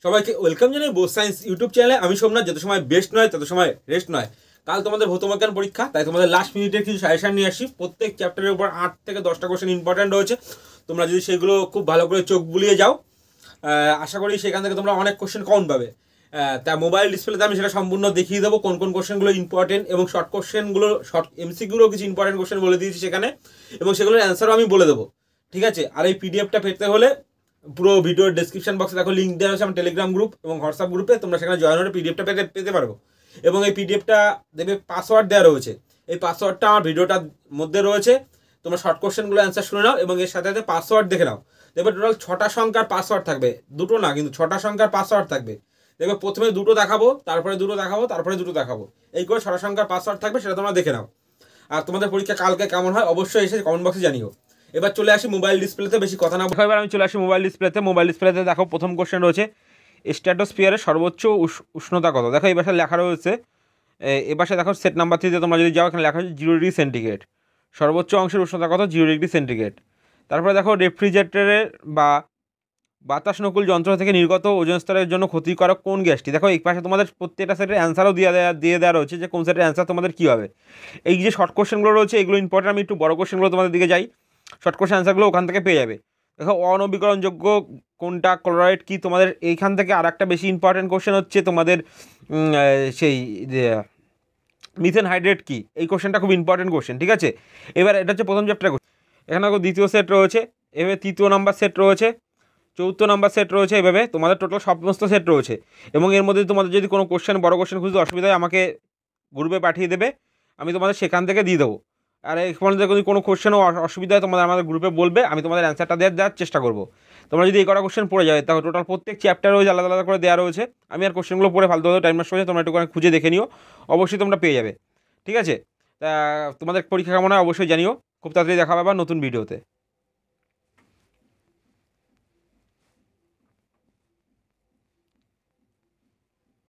সবাইকে ওয়েলকাম জানাই Bose science YouTube চ্যানেলে। আমি সোমনাথ। যত সময় বেস্ট নয় তত সময় রেস্ট নয়। কাল তোমাদের ভৌতবিজ্ঞান পরীক্ষা, তাই তোমাদের লাস্ট মিনিটের কিছু সাজেশন নিয়ে আসি। প্রত্যেক চ্যাপ্টারের উপর 8 থেকে 10টা কোশ্চেন ইম্পর্টেন্ট রয়েছে। তোমরা যদি সেগুলো খুব ভালো করে চোখ বুলিয়ে যাও, আশা করি সেখান থেকে তোমরা অনেক কোশ্চেন কমন পাবে। তা মোবাইল ডিসপ্লেতে আমি সেটা সম্পূর্ণ দেখিয়ে দেবো কোন কোন কোশ্চেনগুলো ইম্পর্টেন্ট, এবং শর্ট কোশ্চেনগুলো, শর্ট এমসিকিউগুলো কিছু ইম্পর্টেন্ট কোশ্চেন বলে দিয়েছি সেখানে, এবং সেগুলোর অ্যান্সারও আমি বলে দেবো। ঠিক আছে? আর এই পিডিএফটা পেতে হলে পুরো ভিডিওর ডেসক্রিপশন বক্সে দেখো লিঙ্ক দেওয়া আছে আমার টেলিগ্রাম গ্রুপ এবং হোয়াটসঅ্যাপ গ্রুপে। তোমরা সেখানে জয়েন হলে পিডিএফটা পেতে পারো। এবং এই পিডিএফটা দেবে পাসওয়ার্ড দেওয়া রয়েছে। এই পাসওয়ার্ডটা আমার ভিডিওটার মধ্যে রয়েছে। তোমরা শর্ট কোশ্চেনগুলো অ্যান্সার শুনে নাও এবং এর সাথে সাথে পাসওয়ার্ড দেখে নাও। দেখবে টোটাল 6টা সংখ্যার পাসওয়ার্ড থাকবে, দুটো না কিন্তু 6টা সংখ্যার পাসওয়ার্ড থাকবে। দেখবে প্রথমে দুটো দেখাবো, তারপরে দুটো দেখাবো, তারপরে দুটো দেখাবো, এই করে 6টা সংখ্যার পাসওয়ার্ড থাকবে, সেটা তোমরা দেখে নাও। আর তোমাদের পরীক্ষা কালকে কেমন হয় অবশ্যই এসে কমেন্ট বক্সে জানিও। এবার চলে আসি মোবাইল ডিসপ্লেতে, বেশি কথা না বলে এবার আমি চলে আসি মোবাইল ডিসপ্লেতে। মোবাইল ডিসপ্লেতে দেখো প্রথম কোশ্চেন রয়েছে, স্ট্র্যাটোস্ফিয়ারের সর্বোচ্চ উষ্ণতা কত। দেখো এই পাশে লেখা রয়েছে, এ পাশে দেখো সেট নাম্বার 3তে তোমরা যদি যাও এখানে লেখা হচ্ছে 0 ডিগ্রি সেন্টিগ্রেড। সর্বোচ্চ অংশের উষ্ণতা কত? 0 ডিগ্রি সেন্টিগ্রেড। তারপরে দেখো রেফ্রিজারেটরের বা বাতাসনকুল যন্ত্র থেকে নির্গত ওজোন স্তরের জন্য ক্ষতিকারক কোন গ্যাসটি। দেখো এই পাশে তোমাদের প্রত্যেকটা সেটের অ্যান্সারও দিয়ে দেওয়া রয়েছে যে কোন সেটের অ্যান্সার তোমাদের কী হবে। এই যে শর্ট কোশ্চেনগুলো রয়েছে এগুলো ইম্পর্টেন্ট। আমি একটু বড় কোশ্চেনগুলো তোমাদের দিকে যাই, শর্ট কোশ্চেন অ্যান্সারগুলো ওখান থেকে পেয়ে যাবে। দেখো অনবীকরণযোগ্য কোনটা, ক্লোরাইড কি। তোমাদের এইখান থেকে আর একটা বেশি ইম্পর্টেন্ট কোশ্চেন হচ্ছে তোমাদের সেই মিথেন হাইড্রেট কি। এই কোশ্চেনটা খুব ইম্পর্টেন্ট কোশ্চেন। ঠিক আছে? এবার এটা হচ্ছে প্রথম চ্যাপ্টার কোশ্চেন। এখানে দেখো দ্বিতীয় সেট রয়েছে, এভাবে তৃতীয় নাম্বার সেট রয়েছে, চতুর্থ নাম্বার সেট রয়েছে, এভাবে তোমাদের টোটাল সমস্ত সেট রয়েছে। এবং এর মধ্যে তোমাদের যদি কোনো কোশ্চেন, বড় কোশ্চেন খুঁজতে অসুবিধা হয় আমাকে গ্রুপে পাঠিয়ে দেবে, আমি তোমাদের সেখান থেকে দিয়ে দেবো। আর এখানে যদি কোনো কোশ্চেনও অসুবিধা হয় তোমাদের আমাদের গ্রুপে বলবে, আমি তোমাদের অ্যান্সারটা দেওয়ার চেষ্টা করবো। তোমরা যদি এই কটা কোশ্চেন পড়ে যাবে, তাহলে টোটাল প্রত্যেক চ্যাপ্টার রয়েছে আলাদা আলাদা করে দেওয়া রয়েছে। আমি আর কোশ্চেনগুলো পড়ে ফালতু টাইম নষ্ট হয়েছে, তোমরা একটু খুঁজে দেখে নিও, অবশ্যই তোমরা পেয়ে যাবে। ঠিক আছে? তা তোমাদের পরীক্ষা কেমন হয় অবশ্যই জানিও। খুব তাড়াতাড়ি দেখা হবে আবার নতুন ভিডিওতে।